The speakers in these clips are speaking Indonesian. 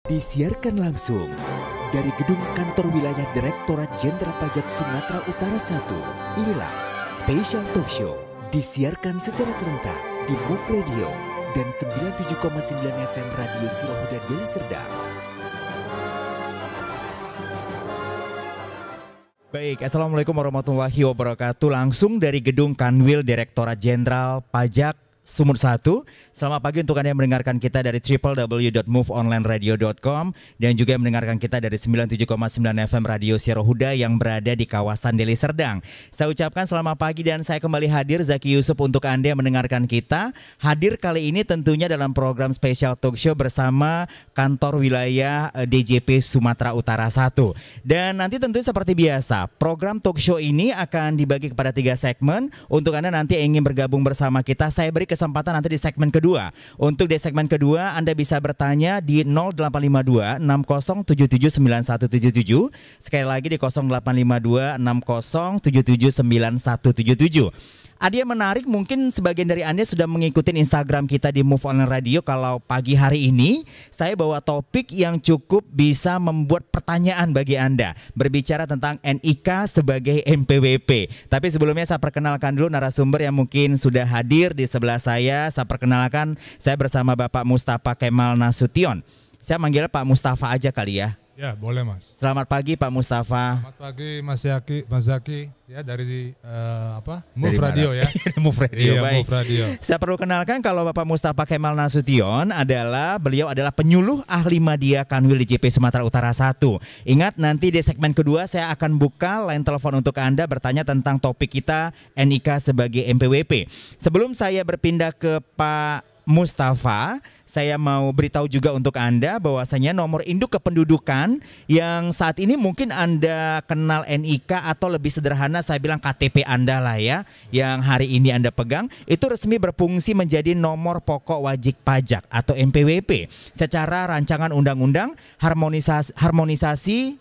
Disiarkan langsung dari gedung kantor wilayah Direktorat Jenderal Pajak Sumatera Utara 1. Inilah Special Talk Show, disiarkan secara serentak di Move Radio dan 97,9 FM Radio Sirohuda Deli Serdang. Baik, Assalamualaikum warahmatullahi wabarakatuh. Langsung dari gedung Kanwil Direktorat Jenderal Pajak Sumut 1. Selamat pagi untuk Anda yang mendengarkan kita dari www.moveonlineradio.com dan juga yang mendengarkan kita dari 97,9 FM Radio Sirohuda yang berada di kawasan Deli Serdang. Saya ucapkan selamat pagi dan saya kembali hadir, Zaki Yusuf, untuk Anda yang mendengarkan kita. Hadir kali ini tentunya dalam program Special Talk Show bersama kantor wilayah DJP Sumatera Utara 1. Dan nanti tentu seperti biasa, program talk show ini akan dibagi kepada 3 segmen. Untuk Anda nanti yang ingin bergabung bersama kita, saya beri kesempatan nanti di segmen kedua. Untuk di segmen kedua Anda bisa bertanya di 0852 6077 9177. Sekali lagi di 0852 6077 9177. Ada yang menarik, mungkin sebagian dari Anda sudah mengikuti Instagram kita di Move Online Radio. Kalau pagi hari ini saya bawa topik yang cukup bisa membuat pertanyaan bagi Anda, berbicara tentang NIK sebagai NPWP. Tapi sebelumnya saya perkenalkan dulu narasumber yang mungkin sudah hadir di sebelah saya. Saya perkenalkan, saya bersama Bapak Mustafa Kemal Nasution. Saya manggil Pak Mustafa aja kali ya. Ya, boleh Mas. Selamat pagi Pak Mustafa. Selamat pagi Mas Zaki ya, dari Move Radio ya. Move Radio, iya, baik. Move Radio. Saya perlu kenalkan kalau Bapak Mustafa Kemal Nasution beliau adalah penyuluh ahli media Kanwil DJP Sumatera Utara 1. Ingat, nanti di segmen kedua saya akan buka line telepon untuk Anda bertanya tentang topik kita NIK sebagai NPWP. Sebelum saya berpindah ke Pak Mustafa, saya mau beritahu juga untuk Anda bahwasanya nomor induk kependudukan yang saat ini mungkin Anda kenal NIK atau lebih sederhana saya bilang KTP Anda lah ya, yang hari ini Anda pegang, itu resmi berfungsi menjadi nomor pokok wajib pajak atau NPWP secara rancangan undang-undang harmonisasi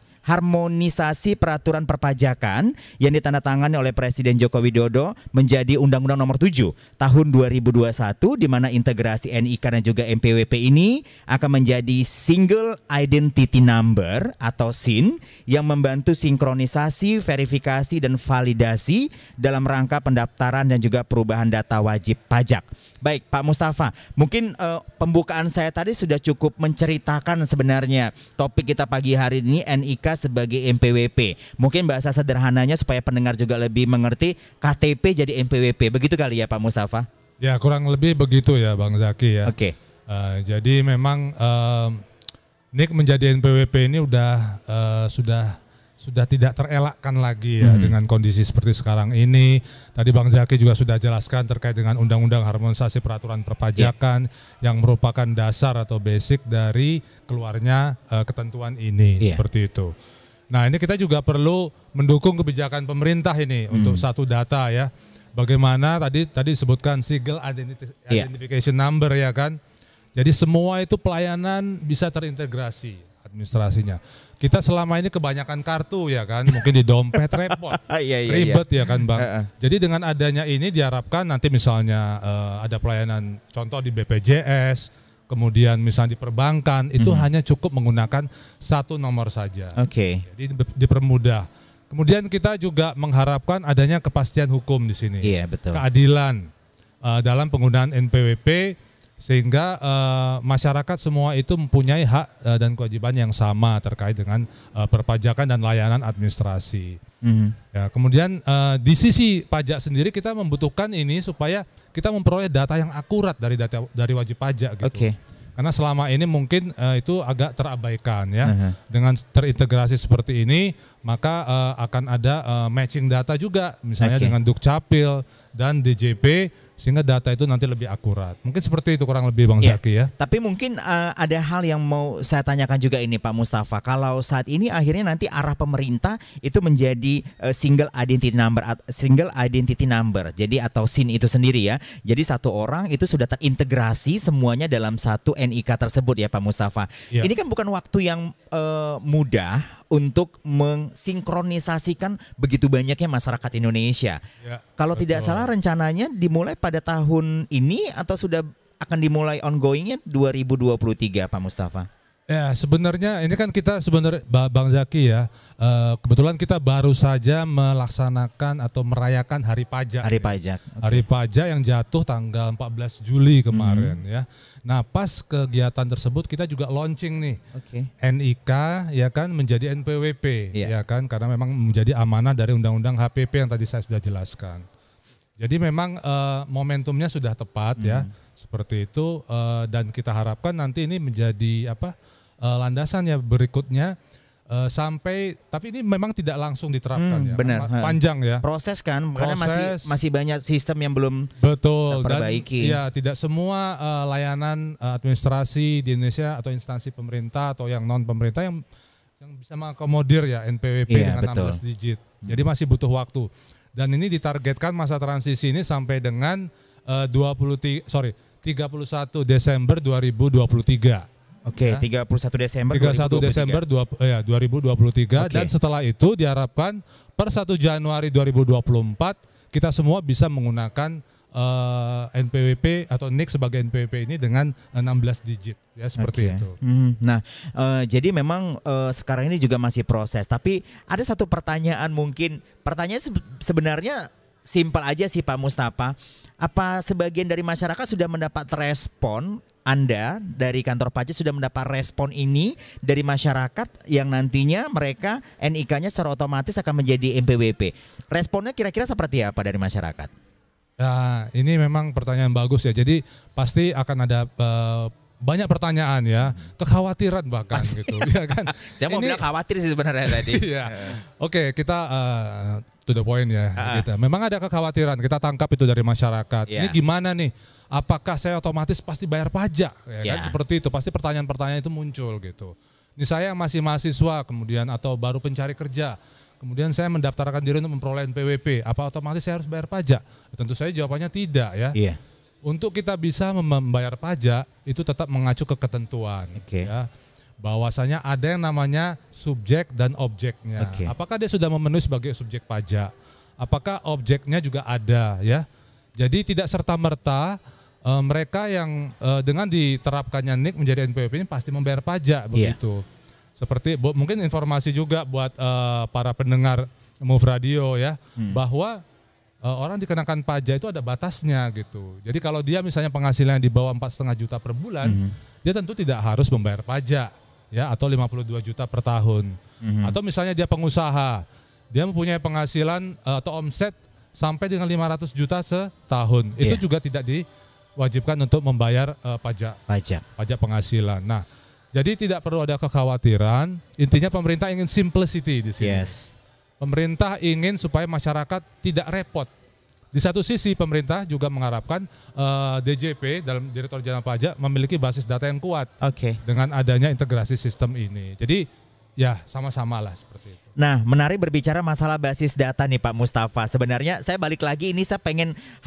peraturan perpajakan yang ditandatangani oleh Presiden Joko Widodo menjadi Undang-Undang Nomor 7 Tahun 2021, di mana integrasi NIK dan juga NPWP ini akan menjadi Single Identity Number atau SIN yang membantu sinkronisasi, verifikasi dan validasi dalam rangka pendaftaran dan juga perubahan data wajib pajak. Baik Pak Mustafa, mungkin pembukaan saya tadi sudah cukup menceritakan sebenarnya topik kita pagi hari ini NIK sebagai NPWP. Mungkin bahasa sederhananya supaya pendengar juga lebih mengerti, KTP jadi NPWP. Begitu kali ya Pak Mustafa? Ya, kurang lebih begitu ya Bang Zaki ya. Oke. Jadi memang NIK menjadi NPWP ini sudah tidak terelakkan lagi ya dengan kondisi seperti sekarang ini. Tadi Bang Zaki juga sudah jelaskan terkait dengan Undang-Undang Harmonisasi Peraturan Perpajakan yang merupakan dasar atau basic dari keluarnya ketentuan ini, seperti itu. Nah, ini kita juga perlu mendukung kebijakan pemerintah ini untuk satu data ya. Bagaimana tadi disebutkan Single Identification Number ya kan. Jadi semua itu pelayanan bisa terintegrasi administrasinya. Kita selama ini kebanyakan kartu ya kan, mungkin di dompet repot, ribet ya kan Bang. Jadi dengan adanya ini diharapkan nanti misalnya ada pelayanan contoh di BPJS, kemudian misalnya di perbankan, itu hanya cukup menggunakan satu nomor saja. Jadi dipermudah. Kemudian kita juga mengharapkan adanya kepastian hukum di sini, keadilan dalam penggunaan NPWP. Sehingga masyarakat semua itu mempunyai hak dan kewajiban yang sama terkait dengan perpajakan dan layanan administrasi. Ya, kemudian di sisi pajak sendiri kita membutuhkan ini supaya kita memperoleh data yang akurat dari wajib pajak gitu. Karena selama ini mungkin itu agak terabaikan ya. Dengan terintegrasi seperti ini maka akan ada matching data juga misalnya dengan Dukcapil dan DJP, sehingga data itu nanti lebih akurat. Mungkin seperti itu kurang lebih Bang Zaki ya. Tapi mungkin ada hal yang mau saya tanyakan juga ini Pak Mustafa. Kalau saat ini akhirnya nanti arah pemerintah itu menjadi Single Identity Number. Jadi atau SIN itu sendiri ya. Jadi satu orang itu sudah terintegrasi semuanya dalam satu NIK tersebut ya Pak Mustafa. Ini kan bukan waktu yang mudah untuk mensinkronisasikan begitu banyaknya masyarakat Indonesia. Kalau tidak salah rencananya dimulai pada tahun ini atau sudah akan dimulai ongoingnya 2023 Pak Mustafa? Ya sebenarnya ini kan kita sebenarnya Bang Zaki ya, kebetulan kita baru saja melaksanakan atau merayakan Hari Pajak. Hari Pajak. Okay. Hari Pajak yang jatuh tanggal 14 Juli kemarin ya. Nah pas kegiatan tersebut kita juga launching nih NIK ya kan menjadi NPWP ya kan, karena memang menjadi amanah dari Undang-Undang HPP yang tadi saya sudah jelaskan. Jadi memang momentumnya sudah tepat ya seperti itu, dan kita harapkan nanti ini menjadi landasan ya berikutnya sampai, tapi ini memang tidak langsung diterapkan ya. Benar. Panjang ya. Proses kan, karena masih banyak sistem yang belum terperbaiki. Dan ya tidak semua layanan administrasi di Indonesia atau instansi pemerintah atau yang non pemerintah yang bisa mengakomodir ya NPWP dengan 16 digit. Jadi masih butuh waktu. Dan ini ditargetkan masa transisi ini sampai dengan 31 Desember 2023. Oke, 31 Desember 2023 dan setelah itu diharapkan per 1 Januari 2024 kita semua bisa menggunakan NPWP atau NIK sebagai NPWP ini dengan 16 digit ya seperti itu. Nah, jadi memang sekarang ini juga masih proses, tapi ada satu pertanyaan sebenarnya simpel aja sih Pak Mustafa. Apa sebagian dari masyarakat sudah mendapat respon? Anda dari kantor pajak sudah mendapat respon ini dari masyarakat yang nantinya mereka NIK-nya secara otomatis akan menjadi NPWP. Responnya kira-kira seperti apa dari masyarakat? Ya, ini memang pertanyaan bagus ya. Jadi pasti akan ada banyak pertanyaan ya, kekhawatiran bahkan gitu, ya kan? Saya mau bilang khawatir sih sebenarnya tadi. Iya. Oke, kita to the point ya. Gitu. Memang ada kekhawatiran, kita tangkap itu dari masyarakat. Ini gimana nih? Apakah saya otomatis pasti bayar pajak? Ya kan seperti itu. Pasti pertanyaan-pertanyaan itu muncul gitu. Ini saya masih mahasiswa kemudian atau baru pencari kerja. Kemudian saya mendaftarkan diri untuk memperoleh NPWP. Apa otomatis saya harus bayar pajak? Tentu saja jawabannya tidak ya. Iya. Untuk kita bisa membayar pajak itu tetap mengacu ke ketentuan. Ya. Bahwasanya ada yang namanya subjek dan objeknya. Apakah dia sudah memenuhi sebagai subjek pajak? Apakah objeknya juga ada ya? Jadi tidak serta-merta mereka yang dengan diterapkannya NIK menjadi NPWP ini pasti membayar pajak begitu. Seperti mungkin informasi juga buat para pendengar Move Radio ya, bahwa orang dikenakan pajak itu ada batasnya gitu. Jadi kalau dia misalnya penghasilannya di bawah 4,5 juta per bulan, dia tentu tidak harus membayar pajak ya, atau 52 juta per tahun. Atau misalnya dia pengusaha, dia mempunyai penghasilan atau omset sampai dengan 500 juta setahun. Itu juga tidak diwajibkan untuk membayar pajak penghasilan. Nah, jadi tidak perlu ada kekhawatiran. Intinya pemerintah ingin simplicity di sini. Pemerintah ingin supaya masyarakat tidak repot. Di satu sisi pemerintah juga mengharapkan DJP dalam Direktur Jenderal Pajak memiliki basis data yang kuat dengan adanya integrasi sistem ini. Jadi ya sama-sama lah seperti itu. Nah, menarik berbicara masalah basis data nih Pak Mustafa. Sebenarnya saya balik lagi ini saya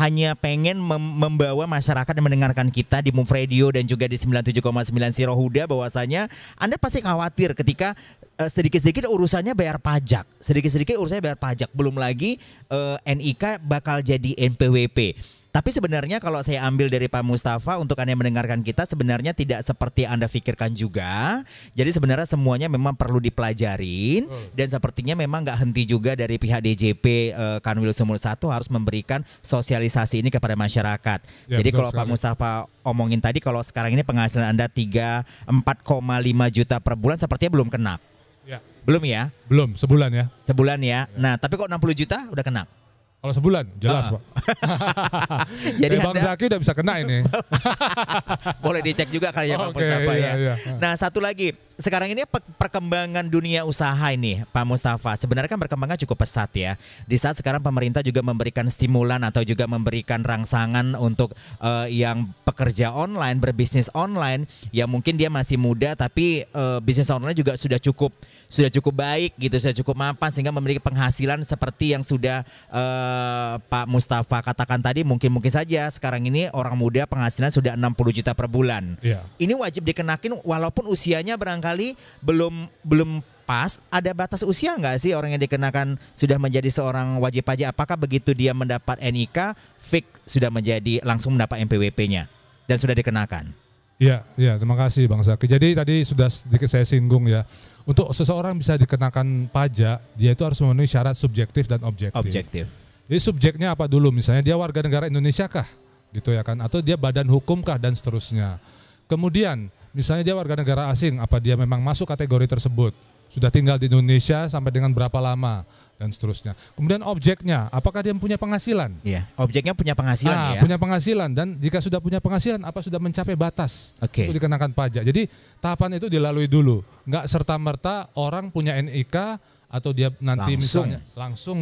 hanya pengen membawa masyarakat yang mendengarkan kita di Move Radio dan juga di 97,9 Siro Huda bahwasanya Anda pasti khawatir ketika sedikit-sedikit urusannya bayar pajak. Sedikit-sedikit urusannya bayar pajak. Belum lagi NIK bakal jadi NPWP. Tapi sebenarnya kalau saya ambil dari Pak Mustafa untuk Anda yang mendengarkan kita sebenarnya tidak seperti Anda pikirkan juga. Jadi sebenarnya semuanya memang perlu dipelajarin dan sepertinya memang nggak henti juga dari pihak DJP Kanwil Sumur 1 harus memberikan sosialisasi ini kepada masyarakat. Jadi kalau Pak Mustafa omongin tadi kalau sekarang ini penghasilan Anda 4,5 juta per bulan sepertinya belum kena. Belum ya? Belum, sebulan ya. Sebulan ya. Nah, tapi kok 60 juta udah kena? Kalau sebulan jelas Pak. Jadi Bang Zaki udah bisa kena ini. Boleh dicek juga kali ya Pak Mustafa ya. Nah satu lagi, sekarang ini perkembangan dunia usaha ini Pak Mustafa sebenarnya kan berkembangnya cukup pesat ya. Di saat sekarang pemerintah juga memberikan stimulan atau juga memberikan rangsangan untuk yang pekerja online, berbisnis online, yang mungkin dia masih muda tapi bisnis online juga sudah cukup baik gitu, sudah cukup mapan sehingga memiliki penghasilan seperti yang sudah Pak Mustafa katakan tadi. Mungkin saja sekarang ini orang muda penghasilan sudah 60 juta per bulan. Ini wajib dikenakin walaupun usianya barangkali belum pas. Ada batas usia nggak sih orang yang dikenakan sudah menjadi seorang wajib pajak? Apakah begitu dia mendapat NIK fix sudah langsung mendapat NPWP-nya dan sudah dikenakan? Iya, terima kasih Bang Zaki. Jadi tadi sudah sedikit saya singgung ya. Untuk seseorang bisa dikenakan pajak, dia itu harus memenuhi syarat subjektif dan objektif. Jadi subjeknya apa dulu? Misalnya dia warga negara Indonesia kah? Gitu ya kan? Atau dia badan hukum kah dan seterusnya. Kemudian misalnya dia warga negara asing, apa dia memang masuk kategori tersebut? Sudah tinggal di Indonesia sampai dengan berapa lama dan seterusnya. Kemudian objeknya, apakah dia punya penghasilan? Iya, objeknya punya penghasilan ya. Punya penghasilan, dan jika sudah punya penghasilan, apa sudah mencapai batas untuk dikenakan pajak. Jadi tahapan itu dilalui dulu, nggak serta-merta orang punya NIK atau dia nanti misalnya langsung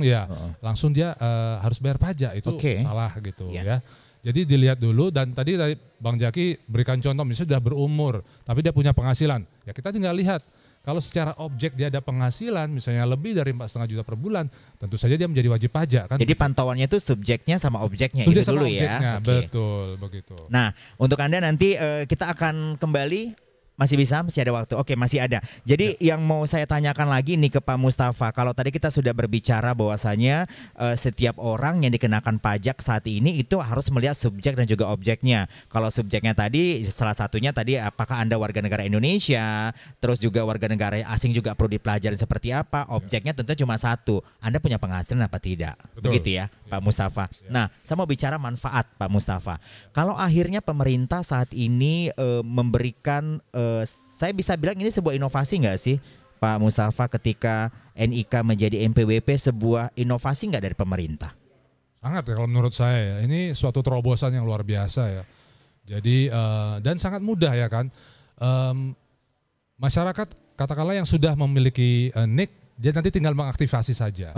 dia harus bayar pajak, itu salah gitu ya. Jadi dilihat dulu, dan tadi Bang Zaki berikan contoh misalnya sudah berumur tapi dia punya penghasilan, ya kita tinggal lihat. Kalau secara objek dia ada penghasilan misalnya lebih dari 4,5 juta per bulan, tentu saja dia menjadi wajib pajak kan. Jadi pantauannya itu subjeknya sama objeknya itu dulu ya. Betul begitu. Nah, untuk Anda nanti kita akan kembali. Masih ada waktu. Oke, masih ada. Jadi yang mau saya tanyakan lagi nih ke Pak Mustafa. Kalau tadi kita sudah berbicara bahwasanya setiap orang yang dikenakan pajak saat ini itu harus melihat subjek dan juga objeknya. Kalau subjeknya tadi salah satunya tadi apakah Anda warga negara Indonesia, terus juga warga negara asing juga perlu dipelajari seperti apa. Objeknya tentu cuma satu. Anda punya penghasilan apa tidak? Betul. Begitu ya, Pak Mustafa. Nah, saya mau bicara manfaat Pak Mustafa. Kalau akhirnya pemerintah saat ini memberikan saya bisa bilang ini sebuah inovasi nggak sih Pak Mustafa, ketika NIK menjadi NPWP, sebuah inovasi nggak dari pemerintah? Sangat ya kalau menurut saya ya. Ini suatu terobosan yang luar biasa ya. Jadi dan sangat mudah ya kan. Masyarakat katakanlah yang sudah memiliki NIK, dia nanti tinggal mengaktifasi saja.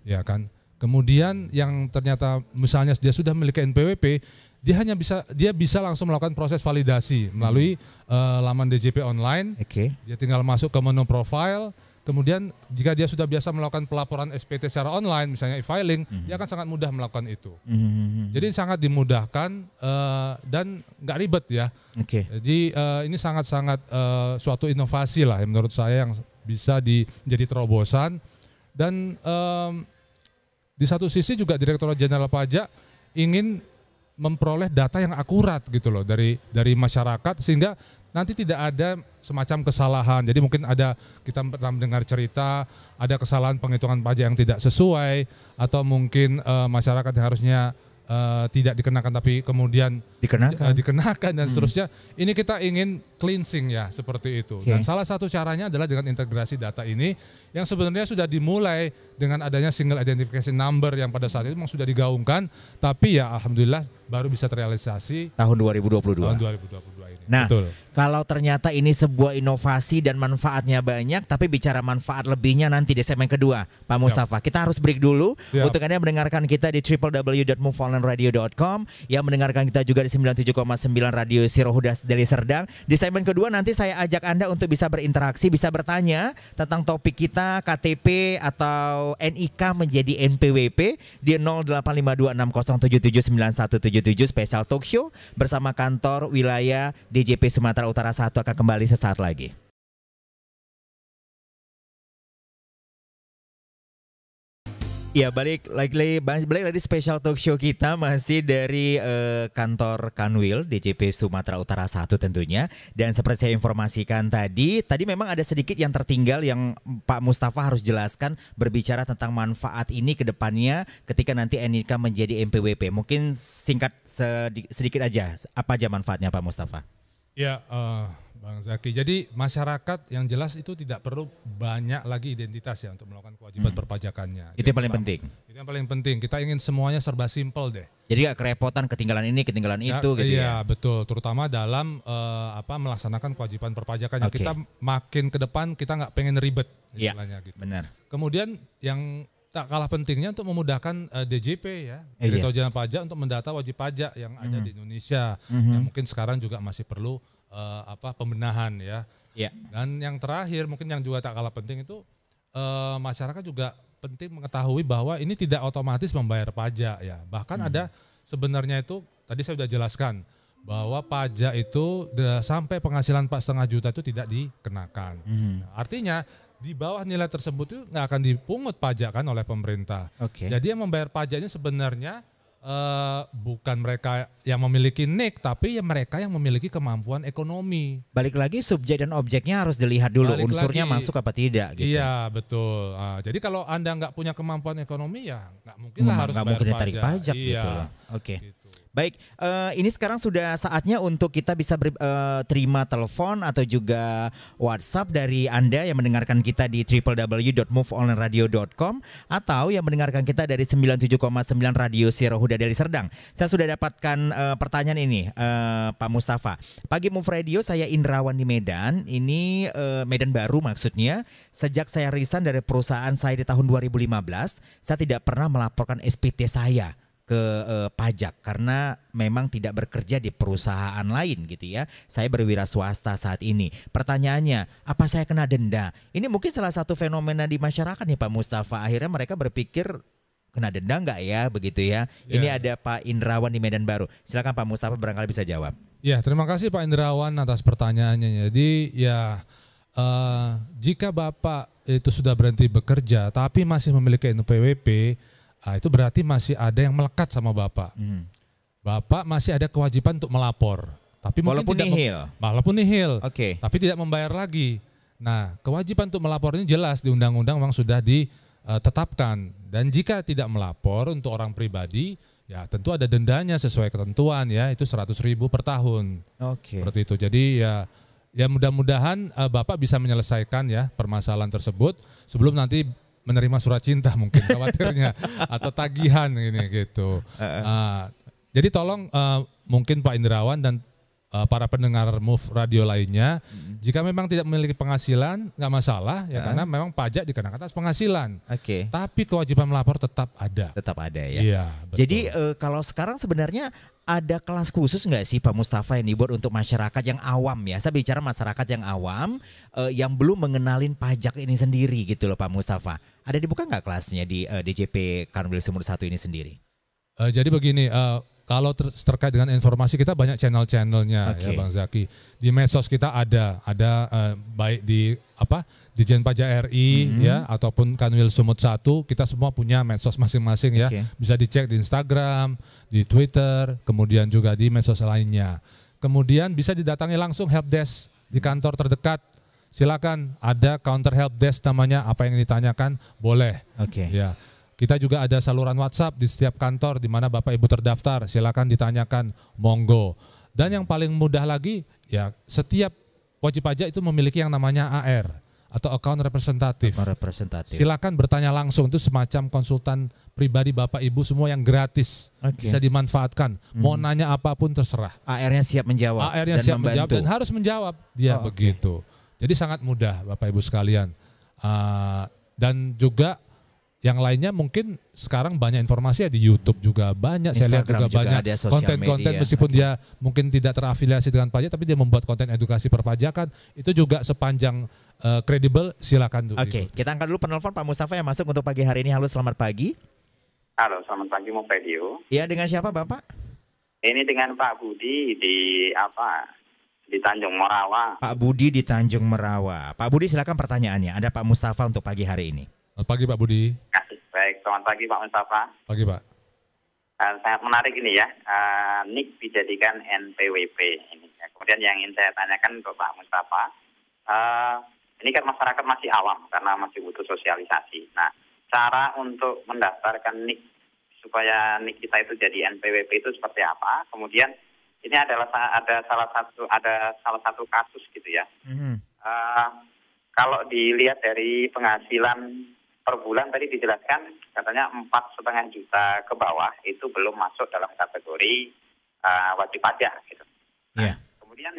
Ya kan. Kemudian yang ternyata misalnya dia sudah memiliki NPWP, dia bisa langsung melakukan proses validasi melalui laman DJP online. Dia tinggal masuk ke menu profile. Kemudian jika dia sudah biasa melakukan pelaporan SPT secara online, misalnya e-filing, dia akan sangat mudah melakukan itu. Jadi sangat dimudahkan dan nggak ribet ya. Jadi ini sangat-sangat suatu inovasi lah yang menurut saya yang bisa menjadi terobosan. Dan di satu sisi juga Direktorat Jenderal Pajak ingin memperoleh data yang akurat gitu loh dari masyarakat, sehingga nanti tidak ada semacam kesalahan. Jadi mungkin kita pernah mendengar cerita ada kesalahan penghitungan pajak yang tidak sesuai, atau mungkin masyarakat yang harusnya tidak dikenakan tapi kemudian dikenakan dan seterusnya. Ini kita ingin cleansing ya, seperti itu. Dan salah satu caranya adalah dengan integrasi data ini yang sebenarnya sudah dimulai dengan adanya single identification number yang pada saat itu memang sudah digaungkan, tapi ya alhamdulillah baru bisa terrealisasi tahun 2022. Ini. Nah, kalau ternyata ini sebuah inovasi dan manfaatnya banyak, tapi bicara manfaat lebihnya nanti di segmen kedua, Pak Mustafa. Kita harus break dulu. Untuk Anda yang mendengarkan kita di www.moveonlineradio.com, yang mendengarkan kita juga di 97,9 Radio Siro Huda Deli Serdang. Di segmen kedua nanti saya ajak Anda untuk bisa berinteraksi, bisa bertanya tentang topik kita KTP atau NIK menjadi NPWP di 085260779177 Special Talk Show bersama kantor wilayah DJP Sumatera Utara 1 akan kembali sesaat lagi. Ya, balik lagi special talk show kita masih dari kantor Kanwil DJP Sumatera Utara 1 tentunya. Dan seperti saya informasikan tadi memang ada sedikit yang tertinggal yang Pak Mustafa harus jelaskan berbicara tentang manfaat ini ke depannya ketika nanti NIK menjadi NPWP. Mungkin singkat sedikit aja, apa aja manfaatnya Pak Mustafa? Ya, Bang Zaki. Jadi masyarakat yang jelas itu tidak perlu banyak lagi identitas ya untuk melakukan kewajiban perpajakannya. Itu yang paling penting. Itu yang paling penting. Kita ingin semuanya serba simpel deh. Jadi gak kerepotan ketinggalan ini, ketinggalan itu gitu ya. Iya, betul. Terutama dalam melaksanakan kewajiban perpajakannya. Kita makin ke depan kita nggak pengen ribet istilahnya gitu. Benar. Kemudian yang tak kalah pentingnya untuk memudahkan DJP ya, Direktorat Jenderal Pajak untuk mendata wajib pajak yang ada di Indonesia, yang mungkin sekarang juga masih perlu pembenahan ya. Dan yang terakhir mungkin yang juga tak kalah penting itu masyarakat juga penting mengetahui bahwa ini tidak otomatis membayar pajak ya. Bahkan ada sebenarnya itu tadi saya sudah jelaskan bahwa pajak itu sampai penghasilan 4,5 juta itu tidak dikenakan. Nah, artinya di bawah nilai tersebut itu nggak akan dipungut pajak kan oleh pemerintah. Jadi yang membayar pajaknya sebenarnya bukan mereka yang memiliki nik, tapi ya mereka yang memiliki kemampuan ekonomi. Balik lagi subjek dan objeknya harus dilihat dulu, Balik unsurnya lagi. masuk apa tidak gitu. Iya betul. Jadi kalau Anda nggak punya kemampuan ekonomi ya nggak mungkin lah harus nggak bayar mungkin ditarik pajak iya, gitu loh. Oke. gitu. Baik, ini sekarang sudah saatnya untuk kita bisa terima telepon atau juga WhatsApp dari Anda yang mendengarkan kita di www.moveonlineradio.com atau yang mendengarkan kita dari 97,9 Radio Siaro Huda Deli Serdang. Saya sudah dapatkan pertanyaan ini, Pak Mustafa. Pagi Move Radio, saya Indrawan di Medan. Ini Medan Baru maksudnya. Sejak saya resign dari perusahaan saya di tahun 2015, saya tidak pernah melaporkan SPT saya ke pajak karena memang tidak bekerja di perusahaan lain gitu ya. Saya berwira swasta saat ini. Pertanyaannya, apa saya kena denda? Ini mungkin salah satu fenomena di masyarakat nih Pak Mustafa. Akhirnya mereka berpikir kena denda nggak ya begitu ya. Ini ada Pak Indrawan di Medan Baru. Silakan Pak Mustafa barangkali bisa jawab. Ya, terima kasih Pak Indrawan atas pertanyaannya. Jadi ya jika Bapak itu sudah berhenti bekerja tapi masih memiliki NPWP, itu berarti masih ada yang melekat sama Bapak. Bapak masih ada kewajiban untuk melapor. Tapi walaupun mungkin nihil. Walaupun nihil. Oke. Tapi tidak membayar lagi. Nah, kewajiban untuk melapor ini jelas di undang-undang memang sudah ditetapkan. Dan jika tidak melapor untuk orang pribadi, ya tentu ada dendanya sesuai ketentuan ya, itu 100.000 per tahun. Oke. Seperti itu. Jadi ya mudah-mudahan Bapak bisa menyelesaikan ya permasalahan tersebut sebelum nanti menerima surat cinta mungkin khawatirnya atau tagihan ini gitu. Jadi tolong mungkin Pak Indrawan dan para pendengar Move Radio lainnya, jika memang tidak memiliki penghasilan nggak masalah ya karena memang pajak dikenakan atas penghasilan. Oke. Tapi kewajiban melapor tetap ada. Tetap ada ya. Iya. Betul. Jadi kalau sekarang sebenarnya ada kelas khusus nggak sih Pak Mustafa yang dibuat untuk masyarakat yang awam ya? Saya bicara masyarakat yang awam yang belum mengenalin pajak ini sendiri gitu loh Pak Mustafa. Ada dibuka nggak kelasnya di DJP Kanwil Sumur 1 ini sendiri? Jadi begini, kalau terkait dengan informasi kita banyak channel-channelnya ya Bang Zaki. Di medsos kita ada baik di Dijen Pajak RI ya ataupun Kanwil Sumut 1, kita semua punya medsos masing-masing ya. Bisa dicek di Instagram, di Twitter, kemudian juga di medsos lainnya. Kemudian bisa didatangi langsung helpdesk di kantor terdekat. Silakan, ada counter helpdesk namanya, apa yang ditanyakan boleh. Oke. Ya. Kita juga ada saluran WhatsApp di setiap kantor di mana Bapak Ibu terdaftar, silakan ditanyakan, monggo. Dan yang paling mudah lagi, ya setiap wajib pajak itu memiliki yang namanya AR atau account representatif. Silakan bertanya langsung, itu semacam konsultan pribadi Bapak Ibu semua yang gratis, bisa dimanfaatkan. Mau nanya apapun terserah. AR-nya siap menjawab. AR-nya siap menjawab dan harus menjawab, dia begitu. Jadi sangat mudah Bapak Ibu sekalian. Dan juga yang lainnya mungkin sekarang banyak informasi ya di YouTube juga banyak, saya lihat juga banyak konten-konten meskipun dia mungkin tidak terafiliasi dengan pajak tapi dia membuat konten edukasi perpajakan, itu juga sepanjang kredibel, silakan. Oke, kita angkat dulu penelpon Pak Mustafa yang masuk untuk pagi hari ini. Halo, selamat pagi. Halo, selamat pagi Move Radio. Iya, dengan siapa Bapak? Ini dengan Pak Budi di Tanjung Merawa. Pak Budi di Tanjung Merawa. Pak Budi silakan pertanyaannya. Ada Pak Mustafa untuk pagi hari ini. Selamat pagi Pak Budi. Baik, selamat pagi Pak Mustafa. Pagi Pak. Sangat menarik ini ya, NIK dijadikan NPWP ini. Kemudian yang ingin saya tanyakan ke Pak Mustafa, ini kan masyarakat masih awam karena masih butuh sosialisasi. Nah, cara untuk mendaftarkan NIK supaya NIK kita itu jadi NPWP itu seperti apa? Kemudian ini ada salah satu kasus gitu ya. Kalau dilihat dari penghasilan per bulan tadi dijelaskan katanya 4,5 juta ke bawah itu belum masuk dalam kategori wajib pajak gitu. Nah, kemudian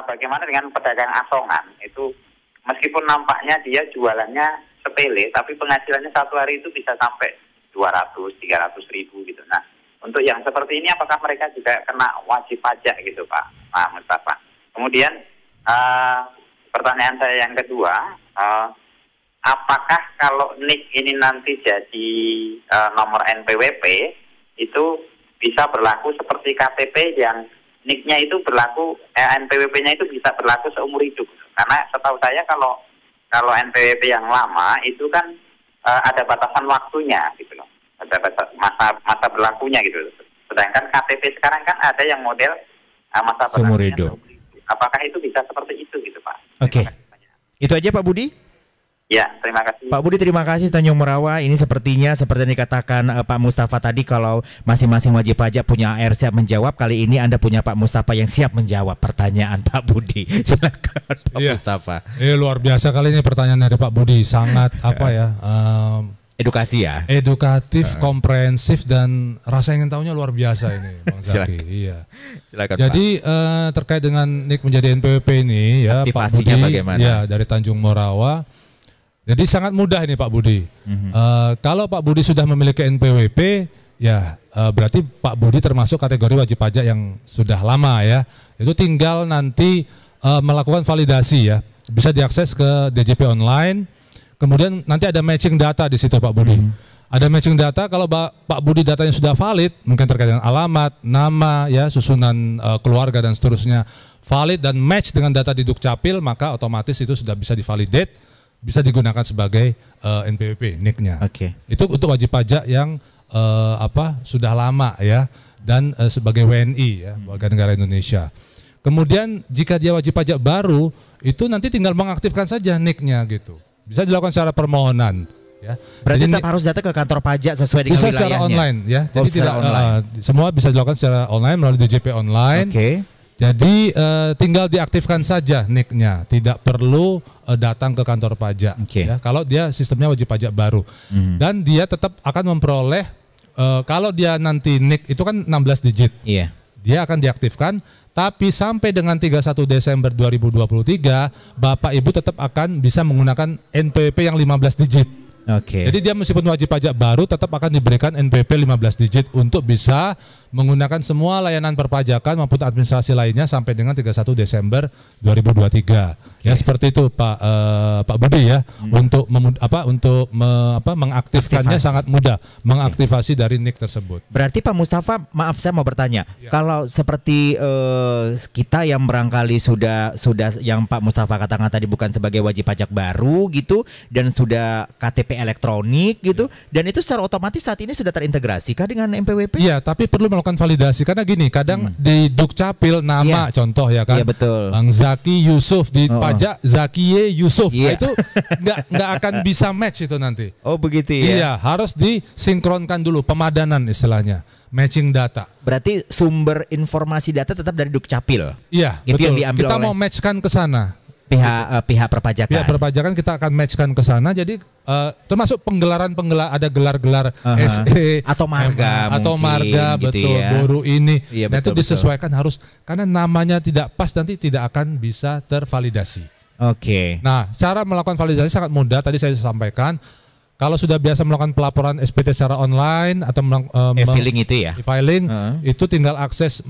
bagaimana dengan pedagang asongan itu meskipun nampaknya dia jualannya sepele tapi penghasilannya satu hari itu bisa sampai 200-300 ribu gitu. Nah, untuk yang seperti ini apakah mereka juga kena wajib pajak gitu Pak Mustafa? Kemudian pertanyaan saya yang kedua, apakah kalau NIK ini nanti jadi nomor NPWP itu bisa berlaku seperti KTP yang NIK-nya itu berlaku, NPWP-nya itu bisa berlaku seumur hidup? Karena setahu saya kalau NPWP yang lama itu kan ada batasan waktunya gitu loh. masa berlakunya gitu. Sedangkan KTP sekarang kan ada yang model masa seumur berlakunya. hidup. Apakah itu bisa seperti itu gitu Pak? Oke. Itu aja Pak Budi? Ya, terima kasih. Pak Budi, terima kasih Tanjung Merawa. Ini sepertinya seperti yang dikatakan Pak Mustafa tadi, kalau masing-masing wajib pajak punya AR siap menjawab, kali ini Anda punya Pak Mustafa yang siap menjawab pertanyaan Pak Budi. Silakan Pak Mustafa. Luar biasa kali ini pertanyaan dari Pak Budi, sangat edukasi ya. Edukatif, komprehensif, dan rasa ingin tahunya luar biasa ini Bang Zaki. Iya. Silakan Jadi terkait dengan NIK menjadi NPWP ini ya, Pak Budi bagaimana? Ya, dari Tanjung Morawa. Jadi sangat mudah ini Pak Budi. Kalau Pak Budi sudah memiliki NPWP, ya berarti Pak Budi termasuk kategori wajib pajak yang sudah lama ya. Itu tinggal nanti melakukan validasi ya. Bisa diakses ke DJP online. Kemudian nanti ada matching data di situ Pak Budi. Ada matching data, kalau Pak Budi datanya sudah valid, mungkin terkait dengan alamat, nama, ya, susunan keluarga dan seterusnya valid dan match dengan data di Dukcapil, maka otomatis itu sudah bisa divalidate, bisa digunakan sebagai NPWP, NIK-nya. Oke. Itu untuk wajib pajak yang sudah lama ya, dan sebagai WNI ya, warga negara Indonesia. Kemudian jika dia wajib pajak baru, itu nanti tinggal mengaktifkan saja NIK-nya gitu. Bisa dilakukan secara permohonan. Ya. Berarti Jadi, tetap harus datang ke kantor pajak sesuai dengan bisa wilayahnya. secara online ya. Jadi tidak semua bisa dilakukan secara online melalui DJP online. Oke. Jadi tinggal diaktifkan saja NIK-nya, tidak perlu datang ke kantor pajak. Ya. Kalau dia sistemnya wajib pajak baru, dan dia tetap akan memperoleh kalau dia nanti NIK itu kan 16 digit. Iya. Dia akan diaktifkan, tapi sampai dengan 31 Desember 2023, Bapak Ibu tetap akan bisa menggunakan NPWP yang 15 digit. Oke. Jadi dia meskipun wajib pajak baru tetap akan diberikan NPWP 15 digit untuk bisa menggunakan semua layanan perpajakan maupun administrasi lainnya sampai dengan 31 Desember 2023. Ya seperti itu Pak Budi ya. Untuk mengaktifkannya sangat mudah, mengaktifasi dari NIK tersebut. Berarti Pak Mustafa, maaf saya mau bertanya. Ya. Kalau seperti kita yang barangkali sudah yang Pak Mustafa katakan tadi bukan sebagai wajib pajak baru gitu, dan sudah KTP elektronik gitu, dan itu secara otomatis saat ini sudah terintegrasi kah dengan NPWP? Iya, tapi perlu melakukan validasi karena gini, kadang di Dukcapil nama contoh ya kan, betul. Bang Zaki Yusuf di pajak Zakie Yusuf, nah itu nggak akan bisa match itu nanti. Oh begitu ya? Iya, harus disinkronkan dulu, pemadanan istilahnya, matching data. Berarti sumber informasi data tetap dari Dukcapil. Iya, itu betul. yang diambil Kita mau matchkan ke sana. Pihak perpajakan. Pihak perpajakan kita akan matchkan ke sana. Jadi termasuk penggelaran ada gelar-gelar SE atau marga atau marga gitu betul ya. Baru ini. Iya, nah itu disesuaikan harus, karena namanya tidak pas nanti tidak akan bisa tervalidasi. Oke. Nah, cara melakukan validasi sangat mudah. Tadi saya sampaikan. Kalau sudah biasa melakukan pelaporan SPT secara online atau e-filing itu ya? E-filing itu tinggal akses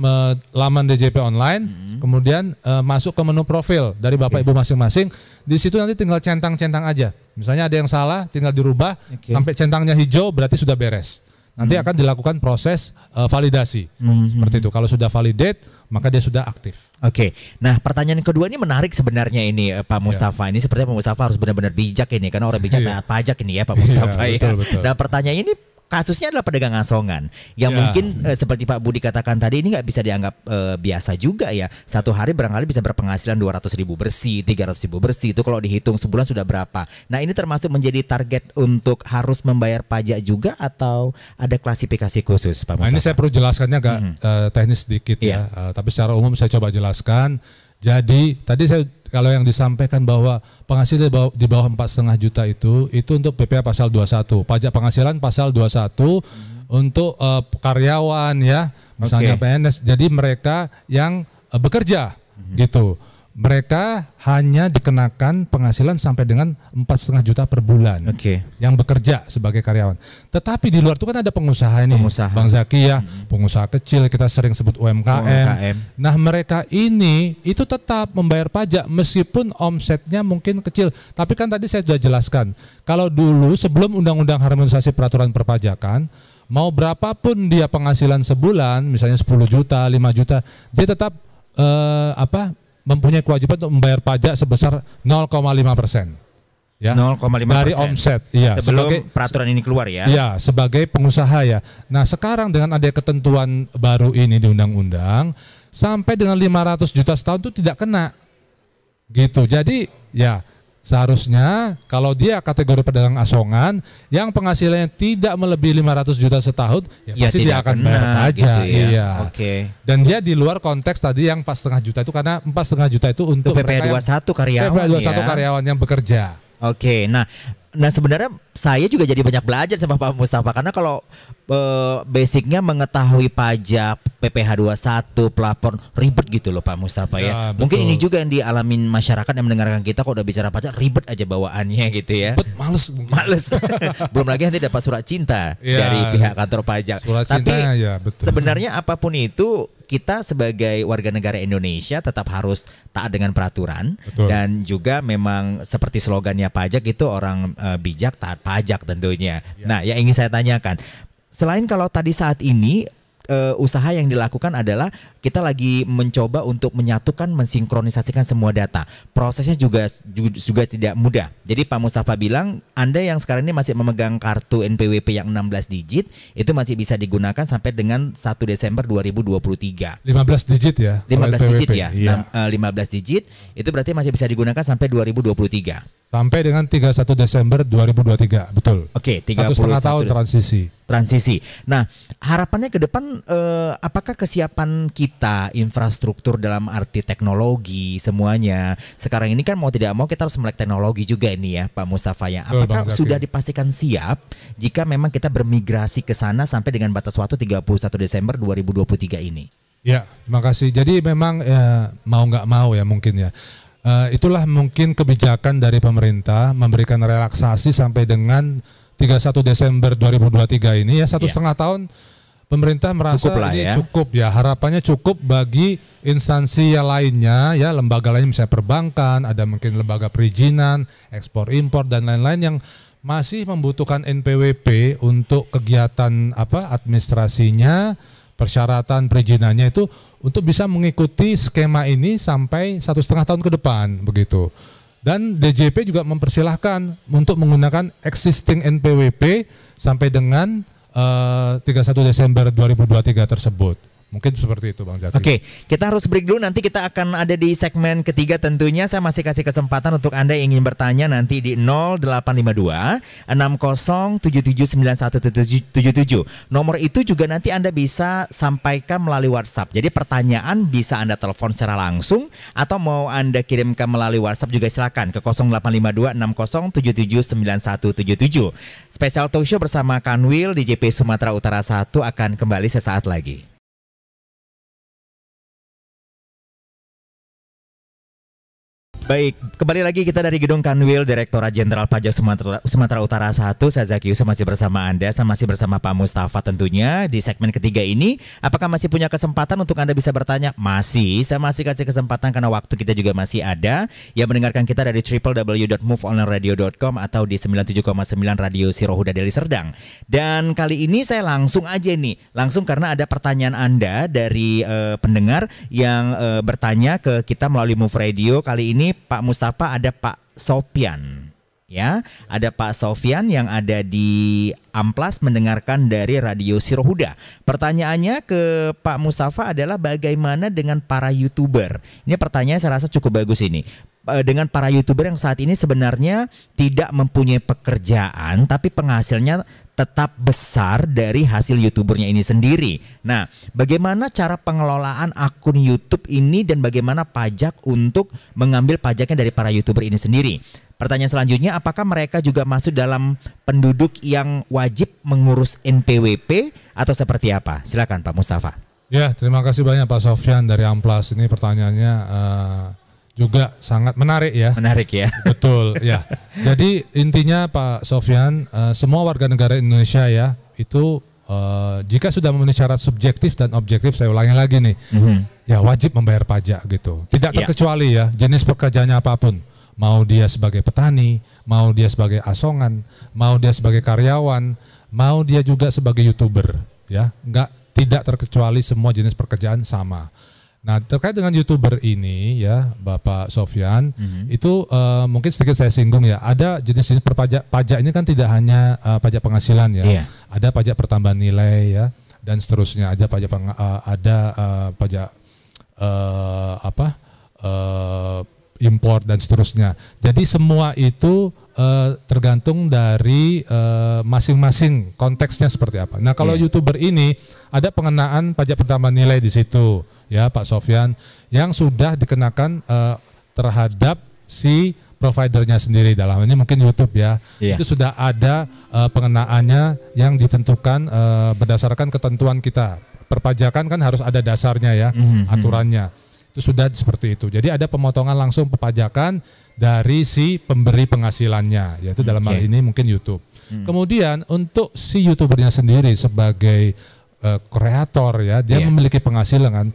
laman DJP online, kemudian masuk ke menu profil dari Bapak Ibu masing-masing. Di situ nanti tinggal centang-centang aja. Misalnya ada yang salah, tinggal dirubah sampai centangnya hijau, berarti sudah beres. Nanti akan dilakukan proses validasi. Seperti itu. Kalau sudah validate, maka dia sudah aktif. Oke. Nah, pertanyaan kedua ini menarik sebenarnya ini Pak Mustafa. Ini sepertinya Pak Mustafa harus benar-benar bijak ini, karena orang bijak taat pajak ini ya Pak Mustafa ya. Betul. Dan pertanyaan ini kasusnya adalah pedagang asongan yang mungkin seperti Pak Budi katakan tadi, ini nggak bisa dianggap biasa juga ya. Satu hari barangkali bisa berpenghasilan 200.000 bersih, 300.000 bersih, itu kalau dihitung sebulan sudah berapa. Nah ini termasuk menjadi target untuk harus membayar pajak juga atau ada klasifikasi khusus Pak Mustafa? Nah, ini saya perlu jelaskannya agak teknis sedikit ya, tapi secara umum saya coba jelaskan. Jadi tadi kalau yang disampaikan bahwa penghasilan di bawah 4,5 juta itu untuk PPh pasal 21, pajak penghasilan pasal 21 untuk karyawan ya, misalnya PNS. Jadi mereka yang bekerja gitu. Mereka hanya dikenakan penghasilan sampai dengan 4,5 juta per bulan yang bekerja sebagai karyawan. Tetapi di luar itu kan ada pengusaha ini, Bang Zaki ya, pengusaha kecil, kita sering sebut UMKM. Nah mereka ini itu tetap membayar pajak meskipun omsetnya mungkin kecil. Tapi kan tadi saya sudah jelaskan, kalau dulu sebelum Undang-Undang Harmonisasi Peraturan Perpajakan, mau berapapun dia penghasilan sebulan, misalnya 10 juta, 5 juta, dia tetap mempunyai kewajiban untuk membayar pajak sebesar 0,5%. ya. 0,5% dari omset. Iya, sebelum sebagai peraturan ini keluar ya. Iya, sebagai pengusaha ya. Nah, sekarang dengan ada ketentuan baru ini di undang-undang sampai dengan 500 juta setahun itu tidak kena. Gitu. Jadi ya seharusnya kalau dia kategori pedagang asongan yang penghasilannya tidak melebihi 500 juta setahun, ya pasti dia akan bayar pajak. Gitu ya. Iya. Oke. Dan dia di luar konteks tadi yang 4,5 juta itu, karena 4,5 juta itu untuk PPh 21 karyawan. PPh 21 karyawan yang bekerja. Oke, nah sebenarnya saya juga jadi banyak belajar sama Pak Mustafa, karena kalau basicnya mengetahui pajak, PPh 21, pelapor ribet gitu loh Pak Mustafa ya. Mungkin ini juga yang dialamin masyarakat yang mendengarkan kita, kalau udah bicara pajak ribet aja bawaannya gitu ya. Males. Belum lagi nanti dapat surat cinta dari pihak kantor pajak. Tapi ya, betul. Sebenarnya apapun itu, kita sebagai warga negara Indonesia tetap harus taat dengan peraturan. Betul. Dan juga memang seperti slogannya pajak itu, orang bijak taat pajak tentunya. Ya. Nah, yang ingin saya tanyakan, selain kalau tadi saat ini usaha yang dilakukan adalah kita lagi mencoba untuk menyatukan, mensinkronisasikan semua data. Prosesnya juga tidak mudah. Jadi Pak Mustafa bilang, Anda yang sekarang ini masih memegang kartu NPWP yang 16 digit, itu masih bisa digunakan sampai dengan 1 Desember 2023. 15 digit ya? 15 digit ya? Iya. 15 digit, itu berarti masih bisa digunakan sampai 2023. Sampai dengan 31 Desember 2023, betul. Oke, 1,5 tahun transisi. Nah, harapannya ke depan, apakah kesiapan kita, infrastruktur dalam arti teknologi semuanya, sekarang ini kan mau tidak mau kita harus melek teknologi juga ini ya Pak Mustafa ya. Apakah sudah dipastikan siap jika memang kita bermigrasi ke sana sampai dengan batas waktu 31 Desember 2023 ini? Ya, terima kasih. Jadi memang mau nggak mau ya mungkin ya. Itulah mungkin kebijakan dari pemerintah memberikan relaksasi sampai dengan 31 Desember 2023 ini ya, 1,5 tahun. Pemerintah merasa ini cukup ya, harapannya cukup bagi instansi yang lainnya ya, lembaga lainnya misalnya perbankan, ada mungkin lembaga perizinan, ekspor impor dan lain-lain yang masih membutuhkan NPWP untuk kegiatan administrasinya, persyaratan perizinannya itu untuk bisa mengikuti skema ini sampai 1,5 tahun ke depan begitu. Dan DJP juga mempersilahkan untuk menggunakan existing NPWP sampai dengan 31 Desember 2023 tersebut. Mungkin seperti itu Bang Zaki. Oke, kita harus break dulu, nanti kita akan ada di segmen ketiga tentunya. Saya masih kasih kesempatan untuk Anda yang ingin bertanya nanti di 0852 60779177. Nomor itu juga nanti Anda bisa sampaikan melalui WhatsApp. Jadi pertanyaan bisa Anda telepon secara langsung atau mau Anda kirimkan melalui WhatsApp juga silakan ke 0852 60779177. Special Talk Show bersama Kanwil di JP Sumatera Utara 1 akan kembali sesaat lagi. Baik, kembali lagi kita dari Gedung Kanwil, Direktorat Jenderal Pajak Sumatera Utara 1. Saya Zaki Yusuf masih bersama Anda, masih bersama Pak Mustafa tentunya di segmen ketiga ini. Apakah masih punya kesempatan untuk Anda bisa bertanya? Masih, saya masih kasih kesempatan karena waktu kita juga masih ada. Yang mendengarkan kita dari www.moveonlineradio.com atau di 97,9 Radio Sirohuda Deli Serdang. Dan kali ini saya langsung aja nih, langsung karena ada pertanyaan Anda dari pendengar yang bertanya ke kita melalui Move Radio. Kali ini Pak Mustafa, ada Pak Sofian ya, ada Pak Sofian yang ada di Amplas mendengarkan dari Radio Sirohuda. Pertanyaannya ke Pak Mustafa adalah bagaimana dengan para YouTuber? Ini pertanyaan saya rasa cukup bagus ini. Dengan para YouTuber yang saat ini sebenarnya tidak mempunyai pekerjaan tapi penghasilnya tetap besar dari hasil YouTubernya ini sendiri. Nah, bagaimana cara pengelolaan akun YouTube ini dan bagaimana pajak untuk mengambil pajaknya dari para YouTuber ini sendiri? Pertanyaan selanjutnya, apakah mereka juga masuk dalam penduduk yang wajib mengurus NPWP atau seperti apa? Silakan Pak Mustafa. Ya, terima kasih banyak Pak Sofian dari Amplas. Ini pertanyaannya juga sangat menarik ya. Menarik ya. Betul ya. Jadi intinya Pak Sofian, semua warga negara Indonesia ya itu jika sudah memenuhi syarat subjektif dan objektif, saya ulangi lagi nih, ya wajib membayar pajak gitu. Tidak terkecuali ya jenis pekerjaannya apapun. Mau dia sebagai petani, mau dia sebagai asongan, mau dia sebagai karyawan, mau dia juga sebagai YouTuber ya. Tidak terkecuali, semua jenis pekerjaan sama. Nah, terkait dengan YouTuber ini ya, Bapak Sofyan, itu mungkin sedikit saya singgung ya. Ada jenis-jenis pajak ini kan tidak hanya pajak penghasilan ya. Ada pajak pertambahan nilai ya dan seterusnya. Ada pajak pajak impor dan seterusnya. Jadi semua itu tergantung dari masing-masing konteksnya seperti apa. Nah, kalau YouTuber ini ada pengenaan pajak pertambahan nilai di situ. Ya Pak Sofyan, yang sudah dikenakan terhadap si providernya sendiri, dalam ini mungkin YouTube ya, itu sudah ada pengenaannya yang ditentukan berdasarkan ketentuan kita. Perpajakan kan harus ada dasarnya ya, aturannya. Itu sudah seperti itu. Jadi ada pemotongan langsung perpajakan dari si pemberi penghasilannya, yaitu dalam hal ini mungkin YouTube. Kemudian untuk si YouTubernya sendiri sebagai kreator ya, dia memiliki penghasilan kan,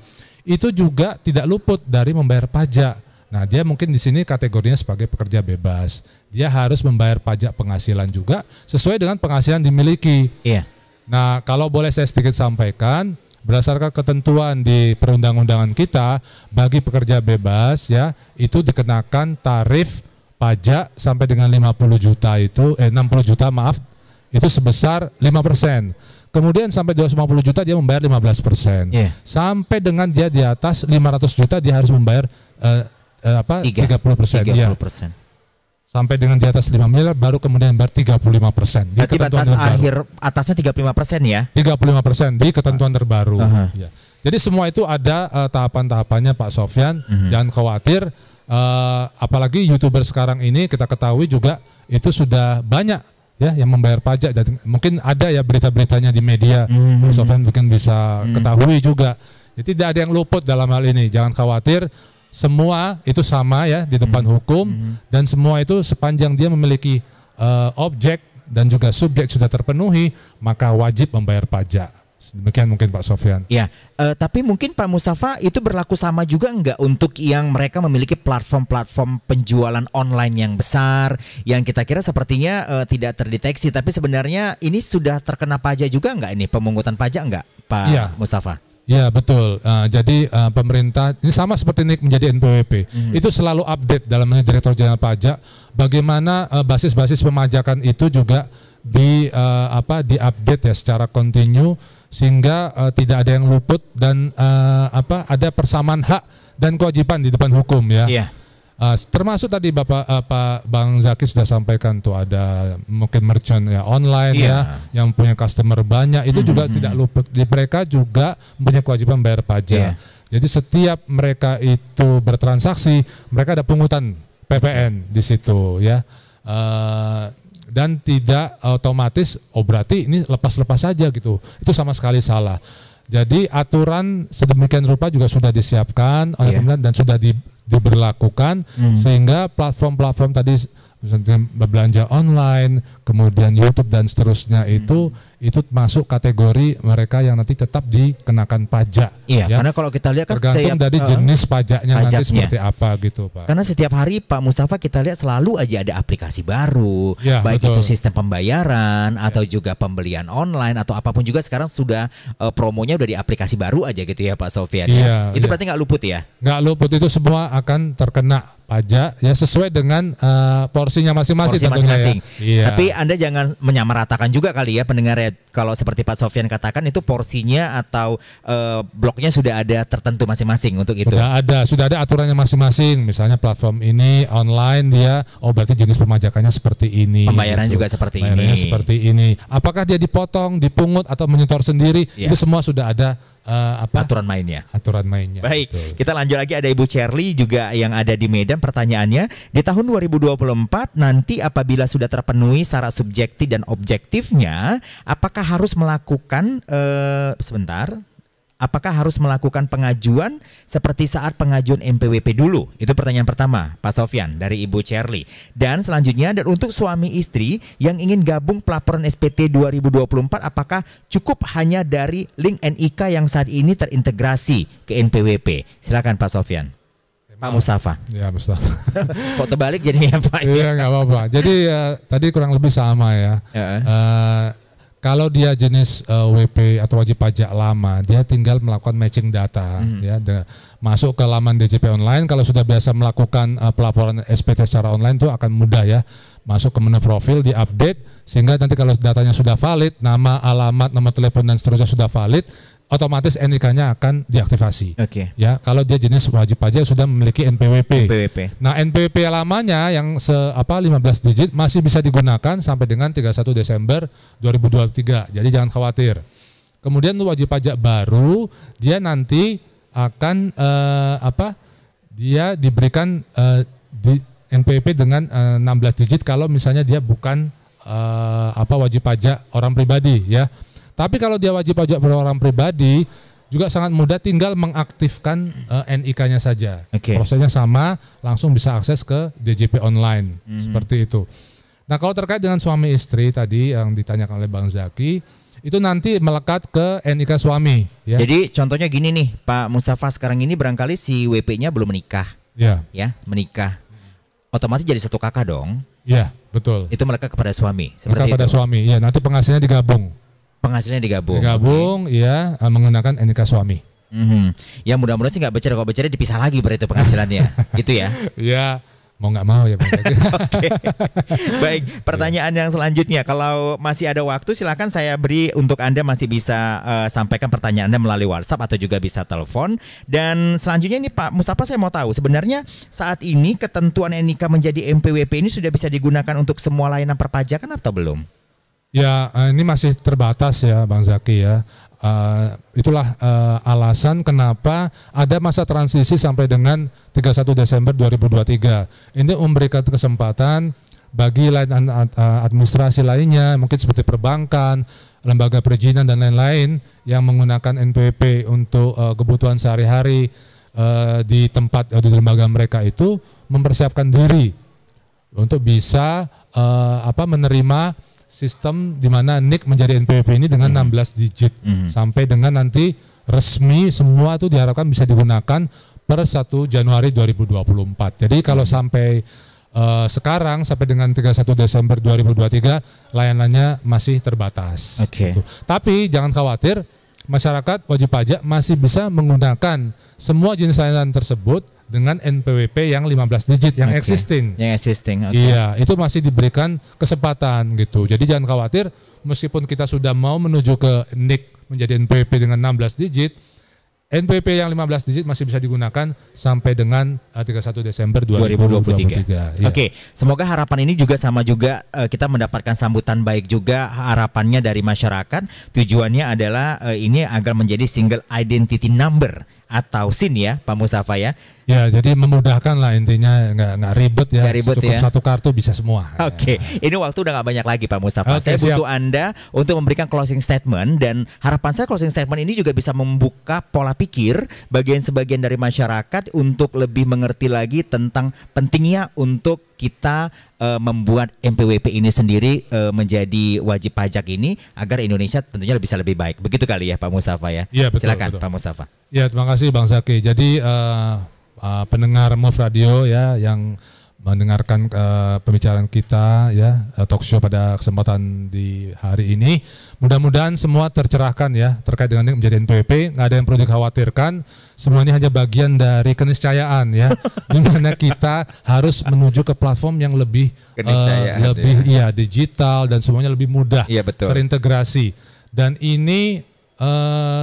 itu juga tidak luput dari membayar pajak. Nah, dia mungkin di sini kategorinya sebagai pekerja bebas. Dia harus membayar pajak penghasilan juga sesuai dengan penghasilan dimiliki. Nah, kalau boleh saya sedikit sampaikan, berdasarkan ketentuan di perundang-undangan kita, bagi pekerja bebas ya, itu dikenakan tarif pajak sampai dengan 50 juta itu 60 juta maaf, itu sebesar 5%. Kemudian sampai 250 juta dia membayar 15%. Sampai dengan dia di atas 500 juta dia harus membayar 30%. Sampai dengan di atas 5 miliar baru kemudian bayar 35%. Berarti batas akhir atasnya 35% ya? 35% di ketentuan terbaru. Ya. Jadi semua itu ada tahapan-tahapannya Pak Sofyan. Jangan khawatir. Apalagi YouTuber sekarang ini kita ketahui juga itu sudah banyak ya yang membayar pajak, dan mungkin ada ya berita-beritanya di media, Sofyan mungkin bisa ketahui juga. Jadi tidak ada yang luput dalam hal ini, jangan khawatir, semua itu sama ya di depan hukum, dan semua itu sepanjang dia memiliki objek dan juga subjek sudah terpenuhi, maka wajib membayar pajak. Demikian mungkin Pak Sofyan. Ya, tapi mungkin Pak Mustafa itu berlaku sama juga enggak untuk yang mereka memiliki platform-platform penjualan online yang besar, yang kita kira sepertinya tidak terdeteksi, tapi sebenarnya ini sudah terkena pajak juga enggak ini, pemungutan pajak enggak Pak Mustafa? Ya betul. Jadi pemerintah ini sama seperti NIK menjadi NPWP, itu selalu update dalam Direktur Jenderal Pajak bagaimana basis-basis pemajakan itu juga di-update ya secara kontinu, sehingga tidak ada yang luput dan ada persamaan hak dan kewajiban di depan hukum ya. Termasuk tadi Pak Bang Zaki sudah sampaikan tuh, ada mungkin merchant ya online ya yang punya customer banyak, itu juga tidak luput. Mereka juga punya kewajiban bayar pajak. Jadi setiap mereka itu bertransaksi, mereka ada pungutan PPN di situ ya. Dan tidak otomatis berarti ini lepas-lepas saja gitu. Itu sama sekali salah. Jadi aturan sedemikian rupa juga sudah disiapkan oleh pemerintah dan sudah diberlakukan, sehingga platform-platform tadi misalnya belanja online, kemudian YouTube dan seterusnya itu masuk kategori mereka yang nanti tetap dikenakan pajak. Ya? Karena kalau kita lihat kan tergantung dari jenis pajaknya nanti seperti apa gitu Pak. Karena setiap hari Pak Mustafa kita lihat selalu aja ada aplikasi baru, baik betul. Itu sistem pembayaran atau juga pembelian online atau apapun juga sekarang sudah promonya udah di aplikasi baru aja gitu ya Pak Sofyan. Itu berarti nggak luput ya? Nggak luput, itu semua akan terkena pajak ya sesuai dengan porsinya masing-masing tentunya ya. Tapi Anda jangan menyamaratakan juga kali ya pendengar ya, kalau seperti Pak Sofyan katakan itu porsinya atau bloknya sudah ada tertentu masing-masing untuk itu. Sudah ada aturannya masing-masing. Misalnya platform ini online dia, berarti jenis pemajakannya seperti ini. Pembayaran juga seperti ini. Apakah dia dipotong, dipungut atau menyetor sendiri? Itu semua sudah ada aturan mainnya. Baik, betul. Kita lanjut lagi, ada Ibu Cherly juga yang ada di Medan. pertanyaannya, di tahun 2024 nanti apabila sudah terpenuhi syarat subjektif dan objektifnya, apakah harus melakukan apakah harus melakukan pengajuan seperti saat pengajuan MPWP dulu? Itu pertanyaan pertama, Pak Sofyan dari Ibu Cherly. Dan selanjutnya, dan untuk suami istri yang ingin gabung pelaporan SPT 2024, apakah cukup hanya dari link NIK yang saat ini terintegrasi ke NPWP? Silakan Pak Sofyan. Pak Mustafa. Ya Mustafa. Kok terbalik jadinya Pak? Iya nggak apa-apa. Jadi tadi kurang lebih sama ya. Kalau dia jenis WP atau wajib pajak lama, dia tinggal melakukan matching data, ya, masuk ke laman DJP online. Kalau sudah biasa melakukan pelaporan SPT secara online itu akan mudah ya, masuk ke menu profil, diupdate, sehingga nanti kalau datanya sudah valid, nama, alamat, nomor telepon dan seterusnya sudah valid, otomatis NIK-nya akan diaktifasi. Oke. Ya, kalau dia jenis wajib pajak sudah memiliki NPWP. Nah, NPWP lamanya yang 15 digit masih bisa digunakan sampai dengan 31 Desember 2023. Jadi jangan khawatir. Kemudian wajib pajak baru, dia nanti akan dia diberikan di NPWP dengan 16 digit kalau misalnya dia bukan wajib pajak orang pribadi ya. Tapi kalau dia wajib pajak orang pribadi juga sangat mudah, tinggal mengaktifkan NIK-nya saja. Prosesnya sama, langsung bisa akses ke DJP online seperti itu. Nah, kalau terkait dengan suami istri tadi yang ditanyakan oleh Bang Zaki, itu nanti melekat ke NIK suami. Ya. Jadi contohnya gini nih, Pak Mustafa, sekarang ini barangkali si WP-nya belum menikah, ya menikah, otomatis jadi satu kakak dong. Ya, betul. Itu melekat kepada suami. Melekat pada suami. Ya, nanti penghasilannya digabung. Penghasilannya digabung. Ya, menggunakan NIK suami. Ya mudah-mudahan sih nggak bercerai, kalau bercerai dipisah lagi berarti penghasilannya, gitu ya? Ya, mau nggak mau ya. Oke. Baik, pertanyaan yang selanjutnya, kalau masih ada waktu silakan saya beri untuk Anda, masih bisa sampaikan pertanyaan Anda melalui WhatsApp atau juga bisa telepon. Dan selanjutnya ini Pak Mustafa, saya mau tahu sebenarnya saat ini ketentuan NIK menjadi NPWP ini sudah bisa digunakan untuk semua layanan perpajakan atau belum? Ya, ini masih terbatas ya Bang Zaki ya. Itulah alasan kenapa ada masa transisi sampai dengan 31 Desember 2023. Ini memberikan kesempatan bagi layanan administrasi lainnya, mungkin seperti perbankan, lembaga perizinan dan lain-lain yang menggunakan NPWP untuk kebutuhan sehari-hari di tempat di lembaga mereka itu mempersiapkan diri untuk bisa menerima sistem di mana NIK menjadi NPWP ini dengan 16 digit sampai dengan nanti resmi semua itu diharapkan bisa digunakan per 1 Januari 2024. Jadi kalau sampai sekarang sampai dengan 31 Desember 2023 layanannya masih terbatas. Gitu. Tapi jangan khawatir, masyarakat wajib pajak masih bisa menggunakan semua jenis layanan tersebut dengan NPWP yang 15 digit yang existing. Yang existing. Iya, itu masih diberikan kesempatan gitu. Jadi jangan khawatir, meskipun kita sudah mau menuju ke NIK menjadi NPWP dengan 16 digit, NPWP yang 15 digit masih bisa digunakan sampai dengan 31 Desember 2023. Ya. Oke, semoga harapan ini juga sama juga kita mendapatkan sambutan baik juga harapannya dari masyarakat. Tujuannya adalah ini agar menjadi single identity number atau SIN ya Pak Mustafa ya. Ya, jadi memudahkan lah intinya, nggak ribet ya. Cukup satu kartu bisa semua. Oke. Ini waktu udah nggak banyak lagi Pak Mustafa. Saya butuh Anda untuk memberikan closing statement, dan harapan saya closing statement ini juga bisa membuka pola pikir sebagian dari masyarakat untuk lebih mengerti lagi tentang pentingnya untuk kita membuat NPWP ini sendiri menjadi wajib pajak ini agar Indonesia tentunya bisa lebih baik. Begitu kali ya Pak Mustafa ya. Iya, betul, silakan betul. Pak Mustafa. Ya, terima kasih Bang Zaki. Jadi pendengar Move Radio ya yang mendengarkan pembicaraan kita ya, talk show pada kesempatan di hari ini, mudah-mudahan semua tercerahkan ya terkait dengan menjadi NPWP. Nggak ada yang perlu dikhawatirkan, semua ini hanya bagian dari keniscayaan ya, di mana kita harus menuju ke platform yang lebih digital dan semuanya lebih mudah, terintegrasi, dan ini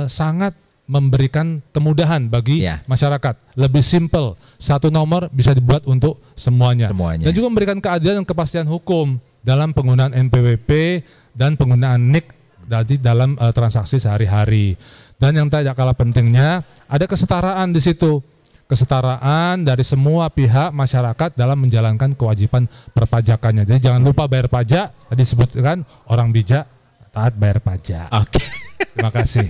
sangat memberikan kemudahan bagi masyarakat, lebih simple, satu nomor bisa dibuat untuk semuanya. Dan juga memberikan keadilan dan kepastian hukum dalam penggunaan NPWP dan penggunaan NIK dalam transaksi sehari-hari. Dan yang tidak kalah pentingnya, ada kesetaraan di situ, kesetaraan dari semua pihak masyarakat dalam menjalankan kewajiban perpajakannya. Jadi jangan lupa bayar pajak, tadi disebutkan orang bijak taat bayar pajak. Oke. Terima kasih.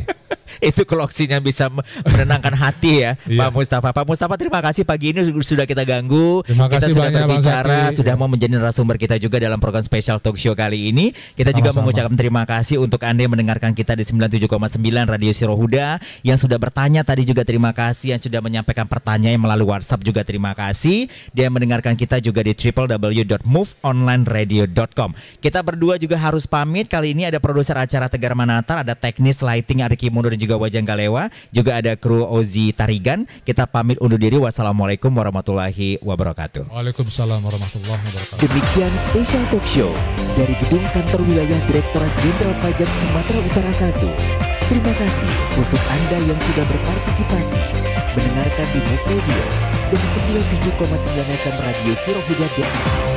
Itu closing-nya bisa menenangkan hati ya, Iya. Pak Mustafa. Pak Mustafa, terima kasih pagi ini sudah kita ganggu. Terima Kita kasih sudah banyak, Bang berbicara, Zaki. sudah mau menjadi narasumber kita juga dalam program spesial talk show kali ini. Kita juga Sama-sama. mengucapkan terima kasih untuk Anda yang mendengarkan kita di 97,9 Radio Siro Huda, yang sudah bertanya tadi juga terima kasih, yang sudah menyampaikan pertanyaan melalui WhatsApp juga terima kasih. Dia yang mendengarkan kita juga di www.moveonlineradio.com. Kita berdua juga harus pamit. Kali ini ada produser acara Tegar Manatar, ada teknis lighting Ariki Mundur dan juga Wajang Galewa, juga ada kru Ozi Tarigan. Kita pamit undur diri. Wassalamualaikum warahmatullahi wabarakatuh. Waalaikumsalam warahmatullahi wabarakatuh. Demikian spesial talk show dari gedung kantor wilayah Direktorat Jenderal Pajak Sumatera Utara 1. Terima kasih untuk Anda yang sudah berpartisipasi mendengarkan di Move Radio dan 97,9 FM Radio Siro Huda.